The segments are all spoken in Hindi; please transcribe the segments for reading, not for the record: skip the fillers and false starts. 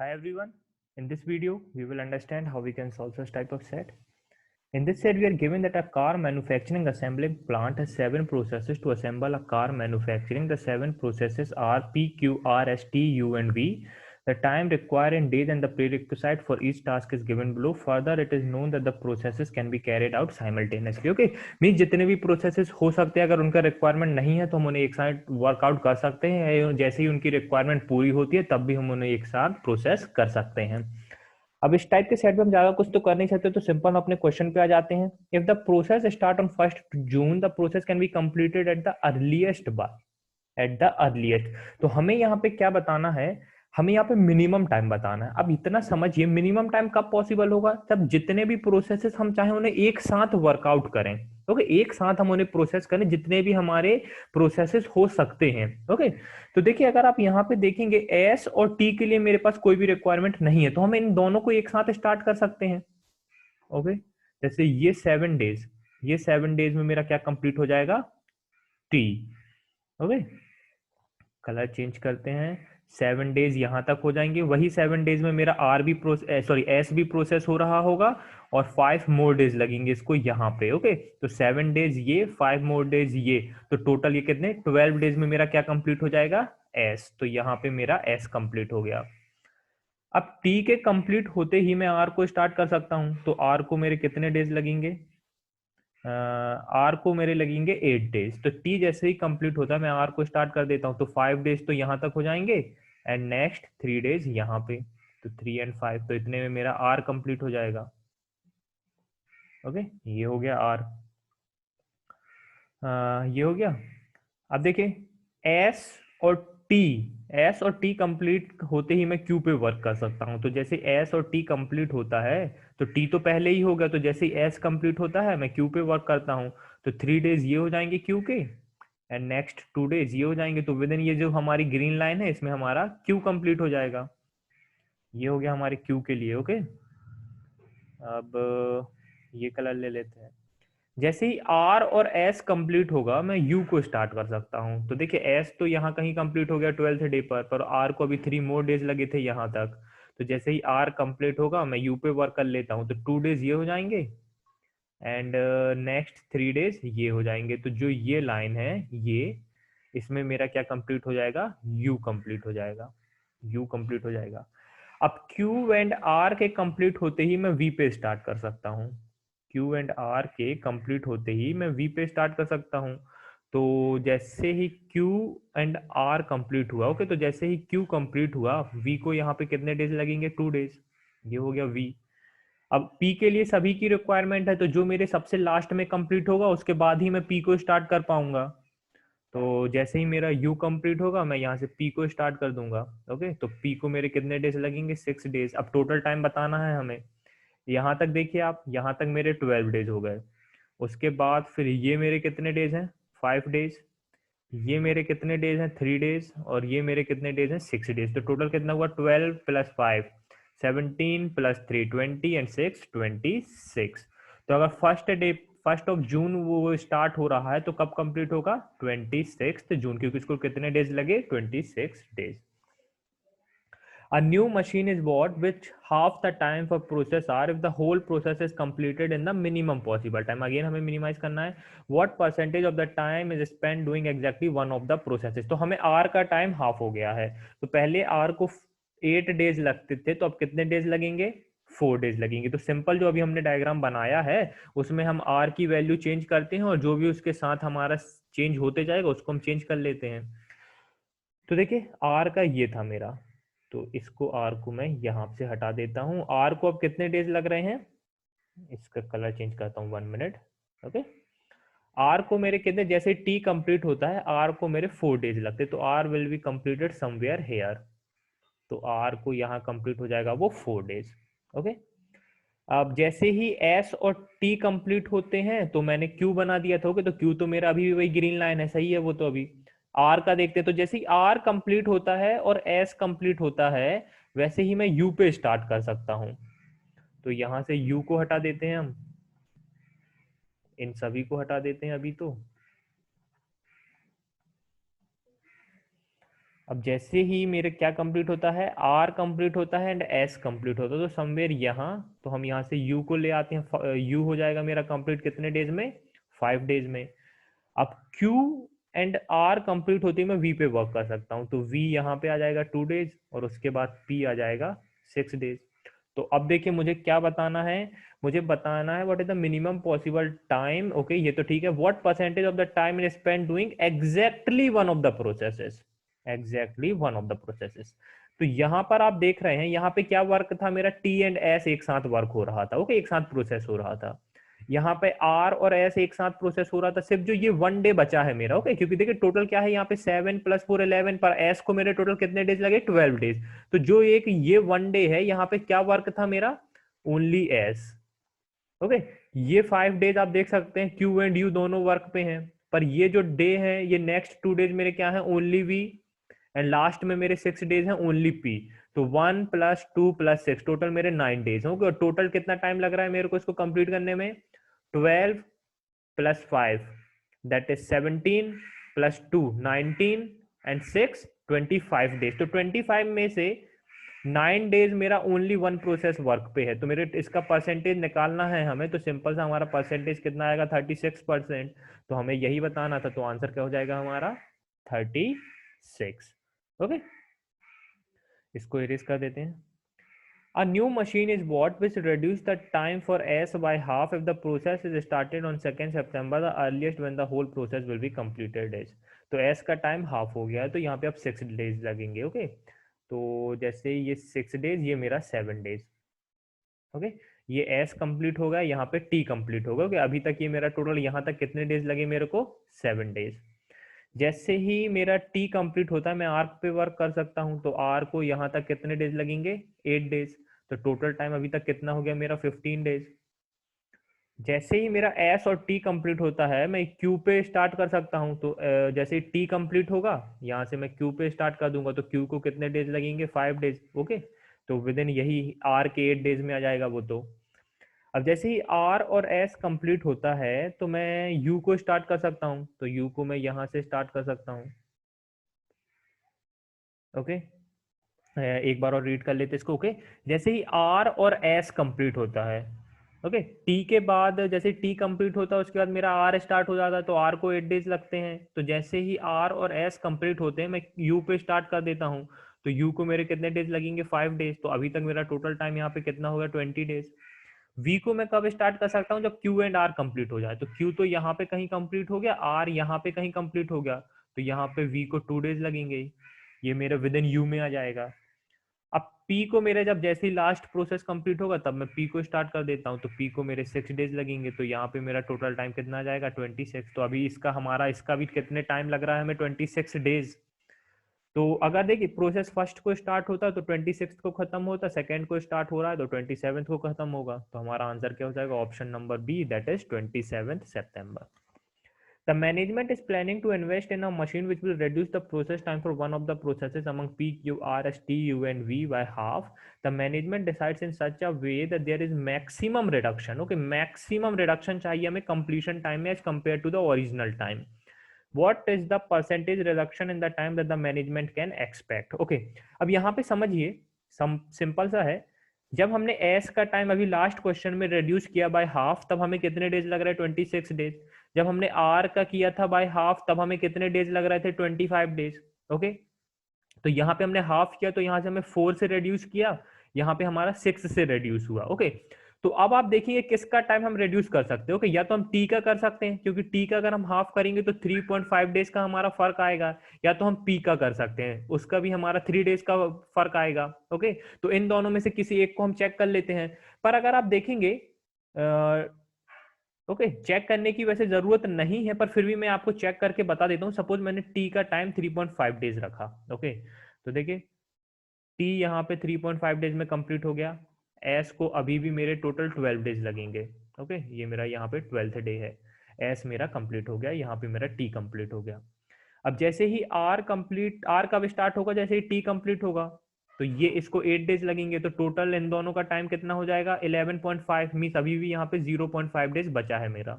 Hi everyone. In this video, we will understand how we can solve such type of set. In this set, we are given that a car manufacturing assembling plant has 7 processes to assemble a car manufacturing. The 7 processes are P, Q, R, S, T, U, and V. The time required in days and the prerequisite for each task is given below. Further, it is known that the processes can be carried out simultaneously. Okay, mean जितने भी प्रोसेसेस हो सकते हैं, अगर उनका रिक्वायरमेंट नहीं है तो हम उन्हें एक साथ वर्कआउट कर सकते हैं. जैसे ही उनकी रिक्वायरमेंट पूरी होती है तब भी हम उन्हें एक साथ प्रोसेस कर सकते हैं. अब इस टाइप के सेट में हम ज्यादा कुछ तो कर नहीं सकते, तो सिंपल अपने क्वेश्चन पे आ जाते हैं. If the process start on 1 June, the process can be completed at the earliest by at the earliest. तो हमें यहाँ पे क्या बताना है, हमें यहाँ पे मिनिमम टाइम बताना है. अब इतना समझिए, मिनिमम टाइम कब पॉसिबल होगा, तब जितने भी प्रोसेसेस हम चाहे उन्हें एक साथ वर्कआउट करें. ओके, एक साथ हम उन्हें प्रोसेस करें, जितने भी हमारे प्रोसेसेस हो सकते हैं. ओके, तो देखिए अगर आप यहाँ पे देखेंगे एस और टी के लिए मेरे पास कोई भी रिक्वायरमेंट नहीं है, तो हम इन दोनों को एक साथ स्टार्ट कर सकते हैं. ओके, जैसे ये 7 डेज, ये 7 डेज में मेरा क्या कंप्लीट हो जाएगा, टी. ओके, कलर चेंज करते हैं. 7 डेज यहां तक हो जाएंगे, वही 7 डेज में मेरा आर भी एस भी प्रोसेस हो रहा होगा, और 5 मोर डेज लगेंगे इसको यहाँ पे. ओके, तो 7 डेज ये, 5 मोर डेज ये, तो टोटल ये कितने, 12 डेज में मेरा क्या कंप्लीट हो जाएगा, एस. तो यहाँ पे मेरा एस कंप्लीट हो गया. अब टी के कंप्लीट होते ही मैं आर को स्टार्ट कर सकता हूं, तो आर को मेरे कितने डेज लगेंगे, आर को मेरे लगेंगे 8 डेज. तो टी जैसे ही कंप्लीट होता है मैं आर को स्टार्ट कर देता हूँ, तो 5 डेज तो यहाँ तक हो जाएंगे, एंड नेक्स्ट 3 डेज यहाँ पे, तो 3 और 5, तो इतने में मेरा आर कंप्लीट हो जाएगा. ओके, ये हो गया आर, ये हो गया. अब देखिए एस और टी, एस और टी कंप्लीट होते ही मैं क्यू पे वर्क कर सकता हूं. तो जैसे एस और टी कंप्लीट होता है तो टी तो पहले ही हो गया, तो जैसे ही एस कंप्लीट होता है मैं क्यू पे वर्क करता हूं, तो 3 डेज ये हो जाएंगे क्यू के, एंड नेक्स्ट 2 डेज ये हो जाएंगे. तो विद इन ये जो हमारी ग्रीन लाइन है इसमें हमारा क्यू कंप्लीट हो जाएगा. ये हो गया हमारे क्यू के लिए. ओके, अब ये कलर ले लेते हैं. जैसे ही आर और एस कंप्लीट होगा मैं यू को स्टार्ट कर सकता हूं. तो देखिए एस तो यहाँ कहीं कंप्लीट हो गया 12th डे पर आर को अभी 3 मोर डेज लगे थे यहाँ तक. तो जैसे ही आर कंप्लीट होगा मैं यू पे वर्क कर लेता हूँ, तो 2 डेज ये हो जाएंगे, एंड नेक्स्ट 3 डेज ये हो जाएंगे. तो जो ये लाइन है ये, इसमें मेरा क्या कंप्लीट हो जाएगा, यू कंप्लीट हो जाएगा, यू कंप्लीट हो जाएगा. अब क्यू एंड आर के कंप्लीट होते ही मैं वी पे स्टार्ट कर सकता हूँ. क्यू एंड आर के कंप्लीट होते ही मैं वी पे स्टार्ट कर सकता हूँ. तो जैसे ही क्यू एंड आर कंप्लीट हुआ, ओके, तो जैसे ही क्यू कंप्लीट हुआ वी को यहाँ पे कितने डेज लगेंगे, 2 डेज. ये हो गया वी. अब पी के लिए सभी की रिक्वायरमेंट है, तो जो मेरे सबसे लास्ट में कंप्लीट होगा उसके बाद ही मैं पी को स्टार्ट कर पाऊंगा. तो जैसे ही मेरा यू कंप्लीट होगा मैं यहाँ से पी को स्टार्ट कर दूंगा. ओके, तो पी को मेरे कितने डेज लगेंगे, 6 डेज. अब टोटल टाइम बताना है हमें. यहाँ तक देखिए आप, यहाँ तक मेरे 12 डेज हो गए. उसके बाद फिर ये मेरे कितने डेज हैं, 5 डेज. ये मेरे कितने डेज हैं, 3 डेज. और ये मेरे कितने डेज हैं, 6 डेज. तो टोटल कितना हुआ, 12 + 5 17 + 3 20 एंड 6 26. तो अगर फर्स्ट ऑफ जून वो स्टार्ट हो रहा है तो कब कंप्लीट होगा, 26 जून, क्योंकि इसको कितने डेज लगे, 26 days. A new machine is bought which half the time for process R if the whole process is completed in the minimum possible time. Again हमें minimize करना है. What percentage of the time is spent doing exactly one of the processes. तो हमें R का टाइम हाफ हो गया है. तो पहले R को 8 डेज लगते थे, तो अब कितने डेज लगेंगे, 4 डेज लगेंगे. तो सिंपल जो अभी हमने डायग्राम बनाया है उसमें हम R की वैल्यू चेंज करते हैं, और जो भी उसके साथ हमारा चेंज होते जाएगा उसको हम चेंज कर लेते हैं. तो देखिए आर का ये था मेरा, तो इसको आर को मैं यहाँ से हटा देता हूँ. आर को अब कितने डेज लग रहे हैं, इसका कलर चेंज करता हूँ 1 मिनट. ओके, आर को मेरे कितने, जैसे टी कंप्लीट होता है आर को मेरे 4 डेज लगते, तो R will be completed somewhere here. तो आर को यहाँ कंप्लीट हो जाएगा वो 4 डेज. ओके, अब जैसे ही एस और टी कंप्लीट होते हैं तो मैंने क्यू बना दिया था. ओके, तो क्यू तो मेरा अभी भी वही ग्रीन लाइन है, सही है वो. तो अभी आर का देखते हैं, तो जैसे ही आर कंप्लीट होता है और एस कंप्लीट होता है वैसे ही मैं यू पे स्टार्ट कर सकता हूं. तो यहां से यू को हटा देते हैं हम, इन सभी को हटा देते हैं अभी. तो अब जैसे ही मेरे क्या कंप्लीट होता है, आर कंप्लीट होता है एंड एस कंप्लीट होता है, तो समवेयर यहाँ, तो हम यहाँ से यू को ले आते हैं, यू हो जाएगा मेरा कंप्लीट कितने डेज में, 5 डेज में। अब क्यू एंड आर कंप्लीट होती है, मैं वी पे वर्क कर सकता हूँ, तो वी यहाँ पे आ जाएगा 2 डेज और उसके बाद पी आ जाएगा 6 डेज। तो अब देखिए मुझे क्या बताना है, मुझे बताना है what is the minimum possible time. Okay, ये तो ठीक है, what percentage of the time is spend doing exactly one of the processes, exactly one of the processes. तो यहाँ पर आप देख रहे हैं, यहाँ पे क्या वर्क था मेरा, टी एंड एस एक साथ वर्क हो रहा था, ओके, एक साथ प्रोसेस हो रहा था। यहाँ पे आर और एस एक साथ प्रोसेस हो रहा था, सिर्फ जो ये 1 डे बचा है मेरा, ओके, क्योंकि देखिए टोटल क्या है यहाँ पे 7 + 4 11, पर एस को मेरे टोटल कितने डेज लगे, 12 डेज। तो जो एक ये 1 डे है, यहाँ पे क्या वर्क था मेरा, ओनली एस, ओके। ये 5 डेज आप देख सकते हैं क्यू एंड यू दोनों वर्क पे हैं, पर ये जो डे है, ये नेक्स्ट 2 डेज मेरे क्या है, ओनली वी, एंड लास्ट में मेरे 6 डेज हैं ओनली पी। तो 1 + 2 + 6 टोटल मेरे 9 डेज होंगे, और टोटल कितना टाइम लग रहा है मेरे को इसको कंप्लीट करने में, 12 + 5 दैट इज 17 + 2 19 एंड 6 25 डेज। तो 25 में से 9 डेज मेरा ओनली वन प्रोसेस वर्क पे है, तो मेरे इसका परसेंटेज निकालना है हमें, तो सिंपल सा हमारा परसेंटेज कितना आएगा, 36%। तो हमें यही बताना था, तो आंसर क्या हो जाएगा हमारा, 36। ओके, इसको इरेज कर देते हैं। A new machine is bought which reduce the time for S by half if the process is started on 2nd September, the earliest when the whole process will be completed is। तो S का टाइम हाफ हो गया है, तो यहाँ पे अब 6 डेज लगेंगे, ओके। तो जैसे ये 6 डेज, ये मेरा 7 डेज, ओके। ये S कंप्लीट होगा, यहाँ पे T कंप्लीट होगा, ओके। अभी तक ये मेरा टोटल यहाँ तक कितने डेज लगे मेरे को, 7 डेज। जैसे ही मेरा टी कंप्लीट होता है, मैं आर्क पे वर्क कर सकता हूं, तो आर को यहाँ तक कितने डेज लगेंगे, 8 डेज। तो टोटल टाइम अभी तक कितना हो गया मेरा, 15 डेज। जैसे ही मेरा एस और टी कंप्लीट होता है, मैं क्यू पे स्टार्ट कर सकता हूं, तो जैसे ही टी कंप्लीट होगा, यहाँ से मैं क्यू पे स्टार्ट कर दूंगा, तो क्यू को कितने डेज लगेंगे, 5 डेज, ओके। तो विद इन यही आर के 8 डेज में आ जाएगा वो। तो अब जैसे ही आर और एस कंप्लीट होता है, तो मैं यू को स्टार्ट कर सकता हूँ, तो यू को मैं यहाँ से स्टार्ट कर सकता हूँ, ओके। एक बार और रीड कर लेते इसको, ओके। जैसे ही आर और एस कंप्लीट होता है, ओके, टी के बाद जैसे टी कंप्लीट होता है, उसके बाद मेरा आर स्टार्ट हो जाता है, तो आर को 8 डेज लगते हैं। तो जैसे ही आर और एस कंप्लीट होते हैं, मैं यू पे स्टार्ट कर देता हूँ, तो यू को मेरे कितने डेज लगेंगे, 5 डेज। तो अभी तक मेरा टोटल टाइम यहाँ पे कितना हो गया, 20 डेज। वी को मैं कब स्टार्ट कर सकता हूँ, जब क्यू एंड आर कंप्लीट हो जाए। तो क्यू तो यहाँ पे कहीं कंप्लीट हो गया, आर यहाँ पे कहीं कंप्लीट हो गया, तो यहाँ पे वी को 2 डेज लगेंगे, ये मेरे विद इन यू में आ जाएगा। अब पी को मेरे जब जैसे ही लास्ट प्रोसेस कंप्लीट होगा, तब मैं पी को स्टार्ट कर देता हूँ, तो पी को मेरे 6 डेज लगेंगे, तो यहाँ पे मेरा टोटल टाइम कितना आ जाएगा, 26। तो अभी इसका हमारा इसका भी कितने टाइम लग रहा है हमें, 26 डेज। तो अगर देखिए प्रोसेस फर्स्ट को स्टार्ट होता है तो 26 को खत्म होता है, सेकंड को स्टार्ट हो रहा है तो 27 को खत्म होगा। तो हमारा आंसर क्या हो जाएगा, option number B, that is 27 September। The management is planning to invest in a machine which will reduce the process time for one of the processes among P, Q, R, S, T, U, and V by half. The management decides in such a way that there is maximum reduction. Okay, maximum reduction चाहिए हमें completion time में as compared to the original time. What is the percentage reduction in the time that the management can expect? Okay, अब यहाँ पे समझिए, सिंपल सा है। जब हमने एस का टाइम अभी लास्ट क्वेश्चन में रिड्यूस किया बाय हाफ, तब हमें कितने डेज लग रहे हैं, 26 डेज। जब हमने आर का किया था बाय हाफ, तब हमें कितने डेज लग रहे थे, 25 डेज, ओके। तो यहाँ पे हमने हाफ किया, तो यहाँ से हमें 4 से रिड्यूस किया, यहाँ पे हमारा 6 से रिड्यूस हुआ, ओके। तो अब आप देखिए किसका टाइम हम रिड्यूस कर सकते हैं, ओके। या तो हम टी का कर सकते हैं, क्योंकि टी का अगर हम हाफ करेंगे तो 3.5 डेज का हमारा फर्क आएगा। या तो हम पी का कर सकते हैं, उसका भी हमारा 3 डेज का फर्क आएगा, ओके। तो इन दोनों में से किसी एक को हम चेक कर लेते हैं। पर अगर आप देखेंगे, ओके, चेक करने की वैसे जरूरत नहीं है, पर फिर भी मैं आपको चेक करके बता देता हूँ। सपोज मैंने टी का टाइम 3.5 डेज रखा, ओके। तो देखिए टी यहाँ पे 3.5 डेज में कंप्लीट हो गया, एस को अभी भी मेरे टोटल 12 डेज लगेंगे, ओके। ये मेरा यहाँ पे 12th डे है, एस मेरा कंप्लीट हो गया, यहाँ पे मेरा टी कंप्लीट हो गया। अब जैसे ही आर कब स्टार्ट होगा, जैसे ही टी कंप्लीट होगा, तो ये इसको 8 डेज लगेंगे, तो टोटल इन दोनों का टाइम कितना हो जाएगा, 11.5 मीन्स अभी भी यहाँ पे 0.5 डेज बचा है मेरा,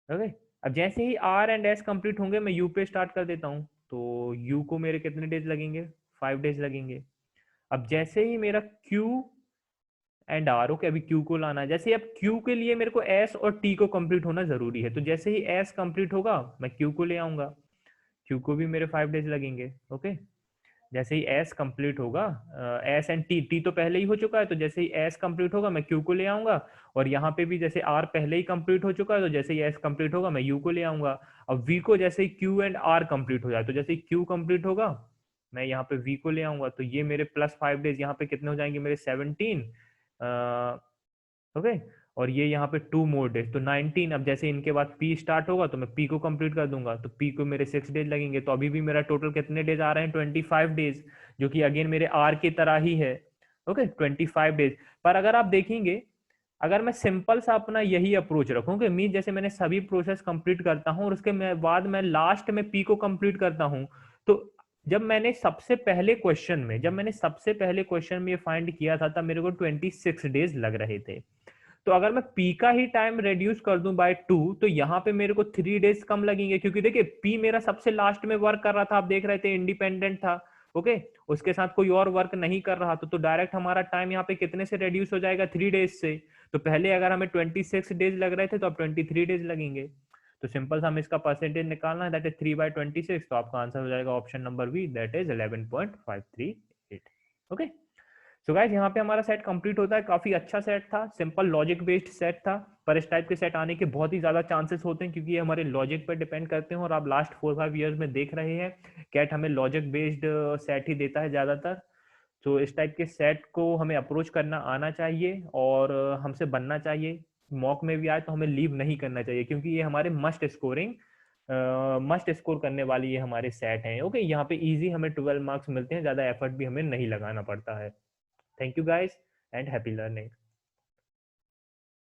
ओके। अब जैसे ही आर एंड एस कंप्लीट होंगे, मैं यू पे स्टार्ट कर देता हूँ, तो यू को मेरे कितने डेज लगेंगे, 5 डेज लगेंगे। अब जैसे ही मेरा क्यू एंड आर, ओके, अभी क्यू को लाना है, जैसे ही अब क्यू के लिए मेरे को एस और टी को कंप्लीट होना जरूरी है, तो जैसे ही एस कंप्लीट होगा मैं क्यू को ले आऊंगा, क्यू को भी मेरे 5 डेज लगेंगे, ओके। जैसे ही एस कंप्लीट होगा, एस एंड टी, टी तो पहले ही हो चुका है, तो जैसे ही एस कंप्लीट होगा मैं क्यू को ले आऊंगा, और यहाँ पे भी जैसे आर पहले ही कंप्लीट हो चुका है, तो जैसे ही एस कंप्लीट होगा मैं यू को ले आऊंगा। अब वी को जैसे ही क्यू एंड आर कंप्लीट हो जाए, तो जैसे ही क्यू कंप्लीट होगा मैं यहाँ पे वी को ले आऊंगा, तो ये मेरे प्लस 5 डेज यहाँ पे कितने हो जाएंगे मेरे 17, ओके। और ये यहाँ पे 2 मोर डेज तो 19। अब जैसे इनके बाद पी स्टार्ट होगा तो मैं पी को कंप्लीट कर दूंगा, तो पी को मेरे 6 डेज लगेंगे, तो अभी भी मेरा टोटल कितने डेज आ रहे हैं, 25 डेज, जो कि अगेन मेरे आर की तरह ही है, ओके, 25 डेज। पर अगर आप देखेंगे, अगर मैं सिंपल सा अपना यही अप्रोच रखूँ, मीन जैसे मैंने सभी प्रोसेस कंप्लीट करता हूँ और उसके बाद मैं लास्ट में पी को कंप्लीट करता हूँ, तो जब मैंने सबसे पहले क्वेश्चन में ये फाइंड किया था तब मेरे को 26 डेज लग रहे थे। तो अगर मैं पी का ही टाइम रिड्यूस कर दूं बाय 2, तो यहाँ पे मेरे को 3 डेज कम लगेंगे, क्योंकि देखिए पी मेरा सबसे लास्ट में वर्क कर रहा था, आप देख रहे थे इंडिपेंडेंट था, ओके, उसके साथ कोई और वर्क नहीं कर रहा, तो डायरेक्ट हमारा टाइम यहाँ पे कितने से रिड्यूस हो जाएगा, 3 डेज से। तो पहले अगर हमें 26 डेज लग रहे थे तो अब 23 डेज लगेंगे। तो सिंपल सा हमें इसका परसेंटेज निकालना है, दैट इज 3/26, तो आपका आंसर हो जाएगा option number B, that is 11.538। Okay, so guys यहाँ पे हमारा सेट कंप्लीट होता है। काफी अच्छा सेट था, सिंपल लॉजिक बेस्ड सेट था, पर इस टाइप के सेट आने के बहुत ही ज्यादा चांसेस होते हैं, क्योंकि ये हमारे लॉजिक पर डिपेंड करते हैं, और आप लास्ट 4-5 ईयर्स में देख रहे हैं कैट हमें लॉजिक बेस्ड सेट ही देता है ज्यादातर। तो इस टाइप के सेट को हमें अप्रोच करना आना चाहिए और हमसे बनना चाहिए। मॉक में भी आए तो हमें लीव नहीं करना चाहिए, क्योंकि ये हमारे मस्ट स्कोर करने वाली ये हमारे सेट हैं, ओके। यहाँ पे इजी हमें 12 मार्क्स मिलते हैं, ज्यादा एफर्ट भी हमें नहीं लगाना पड़ता है। Thank you guys and happy learning.